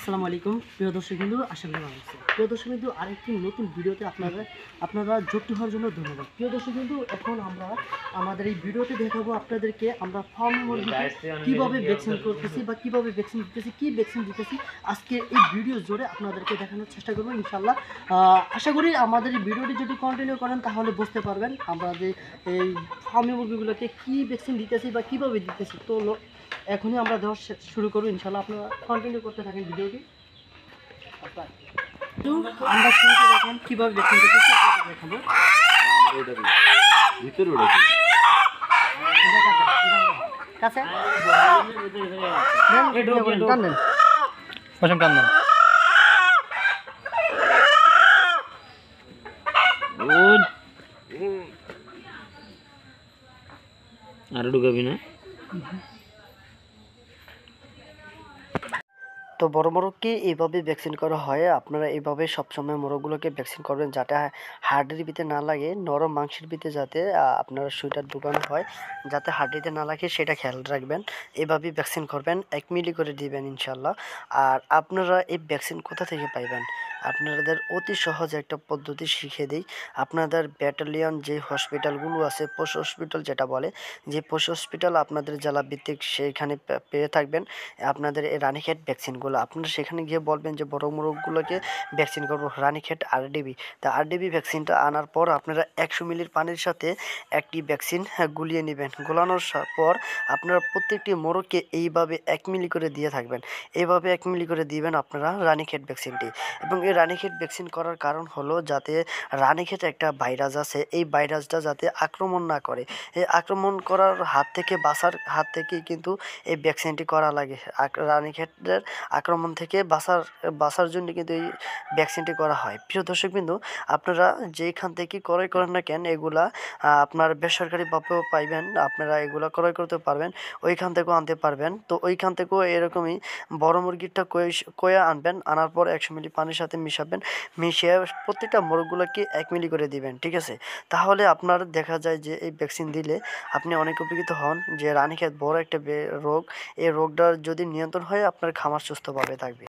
আসসালামু আলাইকুম প্রিয় দর্শকবৃন্দ, আশা করি ভালো আছেন। প্রিয় দর্শকবৃন্দ, আরেকটি নতুন ভিডিওতে আপনারা যুক্ত হওয়ার জন্য ধন্যবাদ। প্রিয় দর্শকবৃন্দ, এখন আমরা আমাদের এই ভিডিওতে দেখাবো আপনাদেরকে আমরা ফার্ম মুরগিকে কীভাবে ভ্যাকসিন করতেছি বা কীভাবে ভ্যাকসিন দিতেছি, কী ভ্যাকসিন দিতেছি আজকে এই ভিডিও জুড়ে আপনাদেরকে দেখানোর চেষ্টা করবো ইনশাল্লাহ। আশা করি আমাদের এই ভিডিওটি যদি কন্টিনিউ করেন তাহলে বুঝতে পারবেন আমরা যে এই ফার্মি মুরগিগুলোকে কী ভ্যাকসিন দিতেছি বা কীভাবে দিতেছি। তো এখনই আমরা দেওয়া শুরু করবো ইনশাল্লাহ। আপনারা কন্টিনিউ করতে থাকেন ভিডিওটি। আমরা শুরুতে দেখেন কীভাবে ভ্যাকসিন দিতেছি দেখাবো। কাছে আর ঢুকাবি না। তো বড় মোরগকে এইভাবে ভ্যাকসিন করা হয়। আপনারা এইভাবে সবসময় মোরগগুলোকে ভ্যাকসিন করবেন যাতে হাড্ডির ভিতরে না লাগে, নরম মাংসের ভিতরে যাতে আপনারা সুইটার ঢুকানো হয় যাতে হাড্ডিতে না লাগে সেটা খেয়াল রাখবেন। এইভাবেই ভ্যাকসিন করবেন, 1 মিলি করে দিবেন ইনশাল্লাহ। আর আপনারা এই ভ্যাকসিন কোথা থেকে পাইবেন? আপনাদের অতি সহজ একটা পদ্ধতি শিখিয়ে দিই। আপনাদের ব্যাটালিয়ন যে হসপিটালগুলো আছে, পশু হসপিটাল যেটা বলে, যে পশু হসপিটাল আপনাদের জেলা ভিত্তিক সেইখানে পেয়ে থাকবেন আপনাদের এই রানীক্ষেত ভ্যাকসিনগুলো। আপনারা সেখানে গিয়ে বলবেন যে বড় মোরগগুলোকে ভ্যাকসিন করবো রানীক্ষেত আরডিবি। তা আরডিবি ভ্যাকসিনটা আনার পর আপনারা 100 মিলির পানির সাথে একটি ভ্যাকসিন গুলিয়ে নেবেন। গোলানোর পর আপনারা প্রত্যেকটি মোরগকে এইভাবে 1 মিলি করে দিয়ে থাকবেন। এইভাবে 1 মিলি করে দিবেন আপনারা রানীক্ষেত ভ্যাকসিনটি। এবং এই রানীক্ষেত ভ্যাকসিন করার কারণ হলো যাতে রানীক্ষেতে একটা ভাইরাস আছে, এই ভাইরাসটা যাতে আক্রমণ না করে। এই আক্রমণ করার হাত থেকে বাঁচার হাত থেকেই কিন্তু এই ভ্যাকসিনটি করা লাগে। রানীক্ষেতের আক্রমণ থেকে বাঁচার জন্য কিন্তু এই ভ্যাকসিনটি করা হয়। প্রিয় দর্শকবৃন্দ, আপনারা যেখান থেকে ক্রয় করেন না কেন এগুলা আপনার বেসরকারিভাবেও পাইবেন, আপনারা এগুলা ক্রয় করতে পারবেন, ওইখান থেকেও আনতে পারবেন। তো ওইখান থেকেও এরকমই বড় মুরগিটা কয়ে আনবেন, আনার পর 100 মিলি পানির সাথে মিশিয়ে প্রত্যেকটা মোরগগুলোকে 1 মিলি করে দিবেন, ঠিক আছে? তাহলে আপনার দেখা যায় যে এই ভ্যাকসিন দিলে আপনি অনেক উপকৃত হন। যে রানীক্ষেত বড় একটা রোগ, এই রোগটার যদি নিয়ন্ত্রণ হয় আপনার খামার সুস্থভাবে থাকবে।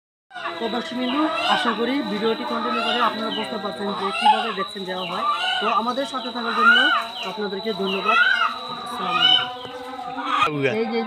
তো দর্শকবৃন্দু, আশা করি ভিডিওটি কন্টিনিউ করে আপনারা বুঝতে পারছেন যে কীভাবে ভ্যাকসিন দেওয়া হয়। তো আমাদের সাথে থাকার জন্য আপনাদেরকে ধন্যবাদ। এই যে